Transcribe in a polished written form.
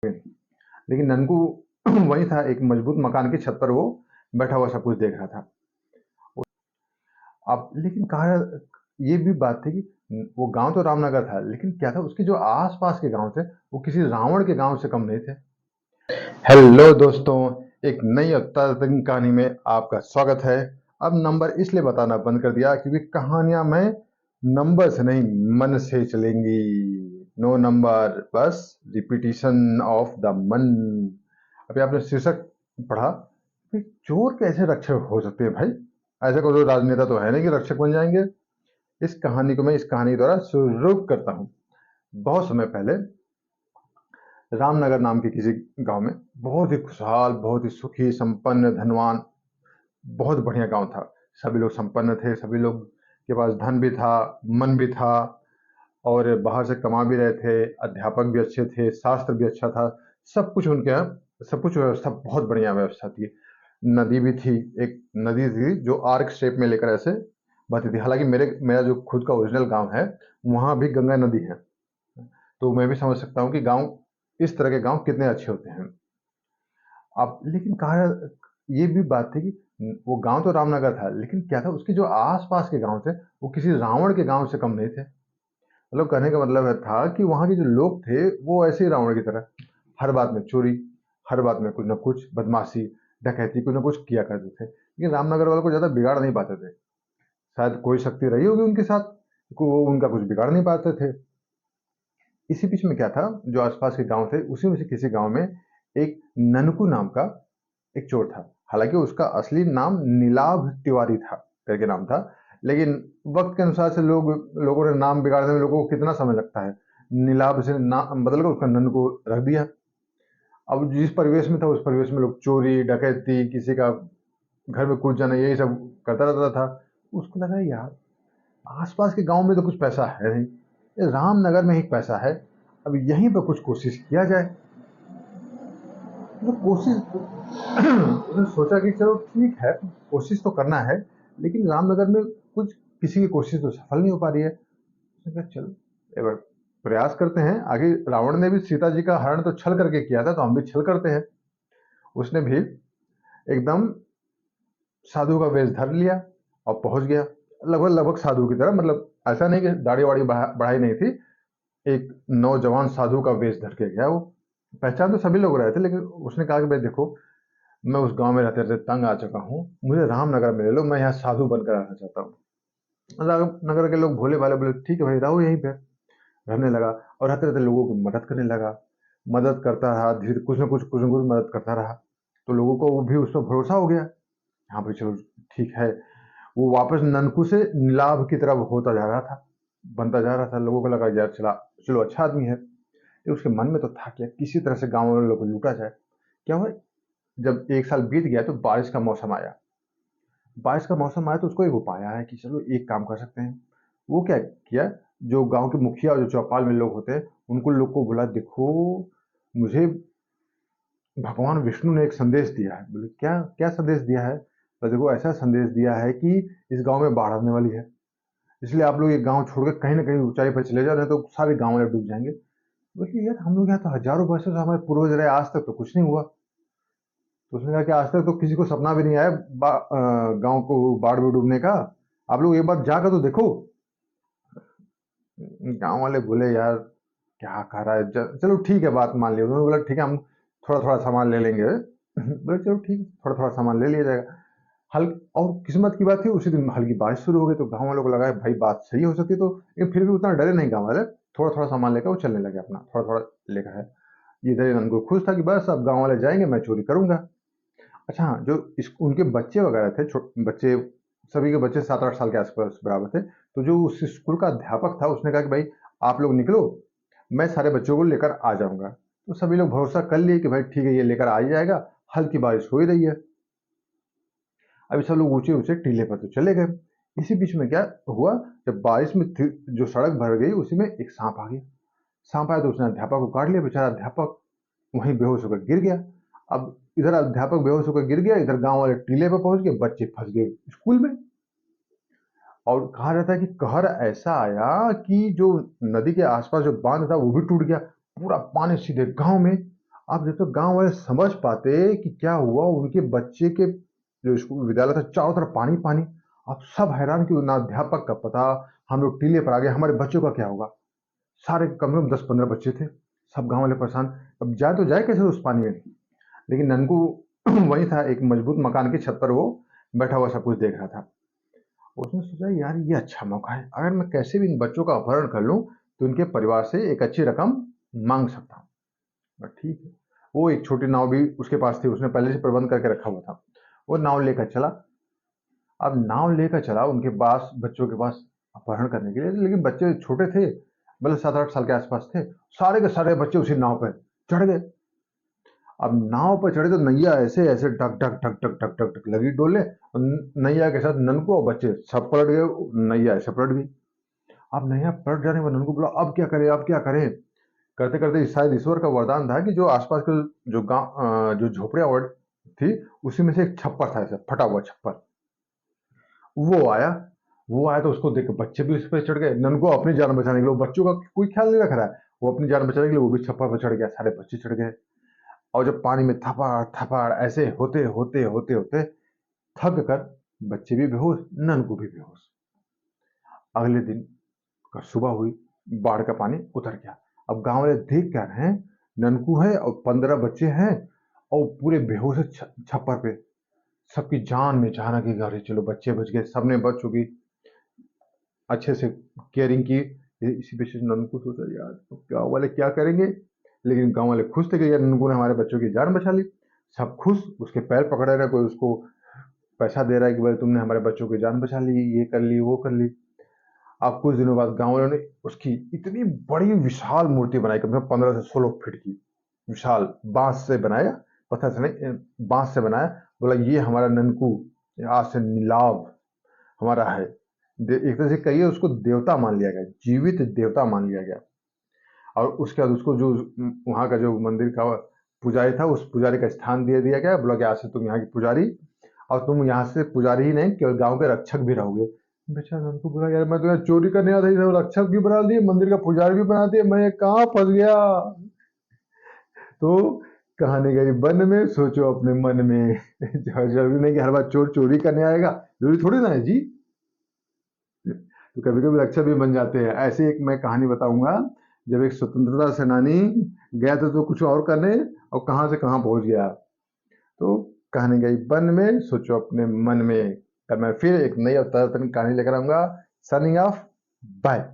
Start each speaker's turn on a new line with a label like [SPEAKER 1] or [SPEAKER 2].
[SPEAKER 1] लेकिन ननकू वही था, एक मजबूत मकान की छत पर वो बैठा हुआ सब कुछ देख रहा था। अब लेकिन कहा ये भी बात थी कि वो गांव तो रामनगर था, लेकिन क्या था उसके जो आसपास के गांव थे वो किसी रावण के गांव से कम नहीं थे। हेलो दोस्तों, एक नई और ताज़ा कहानी में आपका स्वागत है। अब नंबर इसलिए बताना बंद कर दिया क्योंकि कहानियां मैं नंबर से नहीं, मन से चलेंगी। नो नंबर, बस रिपीटिशन ऑफ द मन। अभी आपने शीर्षक पढ़ा कि चोर कैसे रक्षक हो सकते हैं भाई। ऐसा कोई राजनेता तो है नहीं कि रक्षक बन जाएंगे। इस कहानी को मैं इस कहानी द्वारा शुरू करता हूँ। बहुत समय पहले रामनगर नाम के किसी गांव में बहुत ही खुशहाल, बहुत ही सुखी, संपन्न, धनवान, बहुत बढ़िया गांव था। सभी लोग संपन्न थे, सभी लोग के पास धन भी था, मन भी था, और बाहर से कमा भी रहे थे। अध्यापक भी अच्छे थे, शास्त्र भी अच्छा था, सब कुछ उनके यहाँ, सब कुछ व्यवस्था, बहुत बढ़िया व्यवस्था थी। नदी भी थी, एक नदी थी जो आर्क शेप में लेकर ऐसे बहती थी। हालांकि मेरा जो खुद का ओरिजिनल गांव है वहां भी गंगा नदी है, तो मैं भी समझ सकता हूँ कि गांव, इस तरह के गांव कितने अच्छे होते हैं। अब लेकिन कहा ये भी बात थी कि वो गांव तो रामनगर था, लेकिन क्या था उसके जो आसपास के गांव थे वो किसी रावण के गांव से कम नहीं थे। मतलब कहने का मतलब है था कि वहां के जो लोग थे वो ऐसे ही रावण की तरह हर बात में चोरी, हर बात में कुछ ना कुछ बदमाशी, डकैती, कुछ ना कुछ किया करते थे। लेकिन रामनगर वालों को ज्यादा बिगाड़ नहीं पाते थे। शायद कोई शक्ति रही होगी उनके साथ, वो उनका कुछ बिगाड़ नहीं पाते थे। इसी बीच में क्या था, जो आसपास के गांव थे उसी में से किसी गांव में एक ननकू नाम का एक चोर था। हालांकि उसका असली नाम नीलाभ तिवारी था, करके नाम था। लेकिन वक्त के अनुसार से लोगों ने नाम बिगाड़ने में लोगों को कितना समय लगता है। नीलाभ से नाम बदल कर उसका ननकू रख दिया। अब जिस परिवेश में था उस परिवेश में लोग चोरी, डकैती, किसी का घर में कूद जाना, यही सब करता रहता था। उसको लगा यार आसपास के गांव में तो कुछ पैसा है नहीं, ये रामनगर में ही पैसा है। अब यहीं पर कुछ कोशिश किया जाए। मतलब कोशिश उसने सोचा कि चलो ठीक है, कोशिश तो करना है, लेकिन रामनगर में कुछ किसी की कोशिश तो सफल नहीं हो पा रही है। उसने कहा चलो एक बार प्रयास करते हैं। आगे रावण ने भी सीता जी का हरण तो छल करके किया था, तो हम भी छल करते हैं। उसने भी एकदम साधु का वेश धर लिया और पहुंच गया, लगभग लगभग साधु की तरह। मतलब ऐसा नहीं कि दाढ़ी वाड़ी बढ़ाई नहीं थी, एक नौजवान साधु का वेश धर के गया वो। पहचान तो सभी लोग रहे थे, लेकिन उसने कहा कि भाई देखो, मैं उस गांव में रहते रहते तंग आ चुका हूँ, मुझे रामनगर में ले लो, मैं यहाँ साधु बनकर रहना चाहता हूँ। रामनगर के लोग भोले भाले बोले ठीक है भाई, रहो यहीं पे। रहने लगा और रहते रहते लोगों की मदद करने लगा। मदद करता रहा, धीरे कुछ ना कुछ मदद करता रहा। तो लोगों को वो भी उस पर भरोसा हो गया। हाँ भाई चलो ठीक है। वो वापस ननकू से नीलाभ की तरफ होता जा रहा था, बनता जा रहा था। लोगों को लगा यार चला, चलो अच्छा आदमी है। ये उसके मन में तो था कि किसी तरह से गांव वालों को लूटा जाए। क्या हुआ, जब एक साल बीत गया तो बारिश का मौसम आया। बारिश का मौसम आया तो उसको एक उपाय आया कि चलो एक काम कर सकते हैं। वो क्या किया, जो गांव के मुखिया और जो चौपाल में लोग होते हैं उनको लोग को बोला, देखो मुझे भगवान विष्णु ने एक संदेश दिया है। बोले क्या क्या संदेश दिया है। तो देखो ऐसा संदेश दिया है कि इस गांव में बाढ़ आने वाली है, इसलिए आप लोग ये गांव छोड़कर कहीं ना कहीं ऊंचाई पर चले जाओ, नहीं तो सारे गांव वाले डूब जाएंगे। बोले यार हम लोग यहाँ तो हजारों वर्षों से हमारे पूर्वज रहे, आज तक तो कुछ नहीं हुआ। तो उसने कहा कि आज तक तो किसी को सपना भी नहीं आया गांव को बाढ़ में डूबने का। आप लोग एक बार जाकर तो देखो। गांव वाले बोले यार क्या कह रहा है, चलो ठीक है, बात मान ली। उन्होंने बोला ठीक है, हम थोड़ा थोड़ा सामान ले लेंगे। बोले चलो ठीक है, थोड़ा थोड़ा सामान ले लिया जाएगा। हल और किस्मत की बात थी, उसी दिन हल्की बारिश शुरू हो गई, तो गांव वालों को लगा भाई बात सही हो सकती है। तो लेकिन फिर भी उतना डरे नहीं गांव वाले। थोड़ा थोड़ा सामान लेकर वो चलने लगे, अपना थोड़ा थोड़ा लेकर है। ये इधर उनको खुश था कि बस अब गांव वाले जाएंगे, मैं चोरी करूंगा। अच्छा हाँ, जो उनके बच्चे वगैरह थे, बच्चे, सभी के बच्चे 7-8 साल के आसपास बराबर थे। तो जो उस स्कूल का अध्यापक था उसने कहा कि भाई आप लोग निकलो, मैं सारे बच्चों को लेकर आ जाऊंगा। तो सभी लोग भरोसा कर लिए कि भाई ठीक है, ये लेकर आ ही जाएगा। हल्की बारिश हो ही रही है। अभी सब लोग ऊंचे ऊंचे टीले पर तो चले गए। इसी बीच में क्या हुआ, जब बारिश में जो सड़क भर गई उसी में एक सांप आ गया। सांप आया तो उसने अध्यापक को काट लिया। बेचारा अध्यापक वहीं बेहोश होकर गिर गया। अब इधर अध्यापक बेहोश होकर गिर गया, इधर गांव वाले टीले पर पहुंच गए, बच्चे फंस गए स्कूल में। और कहा जाता है कि कहर ऐसा आया कि जो नदी के आसपास जो बांध था वो भी टूट गया। पूरा पानी सीधे गांव में। अब जब तक गांव वाले समझ पाते कि क्या हुआ, उनके बच्चे के जो स्कूल विद्यालय था चारों तरफ पानी पानी। अब सब हैरान कि ना अध्यापक का पता, हम लोग टीले पर आ गए, हमारे बच्चों का क्या होगा। सारे कम से कम 10-15 बच्चे थे, सब गांव वाले परेशान। अब जाए तो जाए कैसे उस पानी में। लेकिन ननकू वही था, एक मजबूत मकान की छत पर वो बैठा हुआ सब कुछ देख रहा था। उसने सोचा यार ये अच्छा मौका है, अगर मैं कैसे भी इन बच्चों का अपहरण कर लूं तो इनके परिवार से एक अच्छी रकम मांग सकता हूँ। बस ठीक है। वो एक छोटी नाव भी उसके पास थी, उसने पहले से प्रबंध करके रखा हुआ था। वो नाव लेकर चला। अब नाव लेकर चला उनके पास, बच्चों के पास अपहरण करने के लिए, लेकिन बच्चे छोटे थे, मतलब 7-8 साल के आसपास थे। सारे के सारे बच्चे उसी नाव पर चढ़ गए। अब नाव पर चढ़े तो नैया ऐसे ऐसे टक टक टक टक टक टक टक लगी डोले, और नैया के साथ ननको और बच्चे सब पलट गए, नैया ऐसे पलट गई। अब नैया पलट जाने पर ननको बोला अब क्या करें, अब क्या करें। करते करते शायद ईश्वर का वरदान था कि जो आसपास के जो गांव जो झोपड़ियां थी, उसी में से एक छप्पर था, ऐसा फटा हुआ छप्पर। वो आया। वो आया तो उसको देख के बच्चे भी उस पर चढ़ गए। ननको अपनी जान बचाने के लिए, वो बच्चों का कोई ख्याल नहीं रख रहा है, वो अपनी जान बचाने के लिए वो भी छप्पर पर चढ़ गया, सारे बच्चे चढ़ गए। और जब पानी में थपाड़ थपाड़ ऐसे होते होते होते होते थक कर बच्चे भी बेहोश, ननको भी बेहोश। अगले दिन का सुबह हुई, बाढ़ का पानी उतर गया। अब गांव वाले देख क्या रहे हैं, ननकू है और 15 बच्चे हैं और पूरे बेहोश है छप्पर पे। सबकी जान में जान आ गई, अरे चलो बच्चे बच गए, सबने बच्चों की अच्छे से केयरिंग की। इसी पे से ननकू सोचा यार तो गाँव वाले क्या करेंगे। लेकिन गाँव वाले खुश थे कि यार ननकू ने हमारे बच्चों की जान बचा ली। सब खुश, उसके पैर पकड़ रहे, कोई उसको पैसा दे रहा है कि भाई तुमने हमारे बच्चों की जान बचा ली, ये कर ली वो कर ली। अब कुछ दिनों बाद गाँव वालों ने उसकी इतनी बड़ी विशाल मूर्ति बनाई, कम से कम 15 से 16 फीट की विशाल, बांस से बनाया, पत्थर से नहीं, बांस से बनाया। बोला ये हमारा ननकू आज से नीलाभ हमारा है। एक तरह से कहिए उसको देवता मान लिया गया, जीवित देवता मान लिया गया। और उसके बाद उसको जो वहाँ का जो मंदिर का पुजारी था, उस पुजारी का स्थान दे दिया गया। बोला कि आज से तुम यहाँ की पुजारी, और तुम यहाँ से पुजारी ही नहीं केवल गांव के रक्षक भी रहोगे। बेचारा उनको बोला यार मैं तो यहाँ चोरी करने आता था, रक्षक भी बना दिए, मंदिर का पुजारी भी बना दिए, मैं कहाँ फंस गया। तो कहानी गई वन में, सोचो अपने मन में। जरूरी नहीं कि हर बार चोर चोरी करने आएगा, जरूरी थोड़ी ना है जी। तो कभी कभी रक्षक भी बन जाते हैं। ऐसे एक मैं कहानी बताऊंगा, जब एक स्वतंत्रता सेनानी गया था तो कुछ और करने, और कहां से कहां पहुंच गया। तो कहानी गई वन में, सोचो अपने मन में। कल मैं फिर एक नई और ताजा कहानी लेकर आऊंगा। Signing off, bye.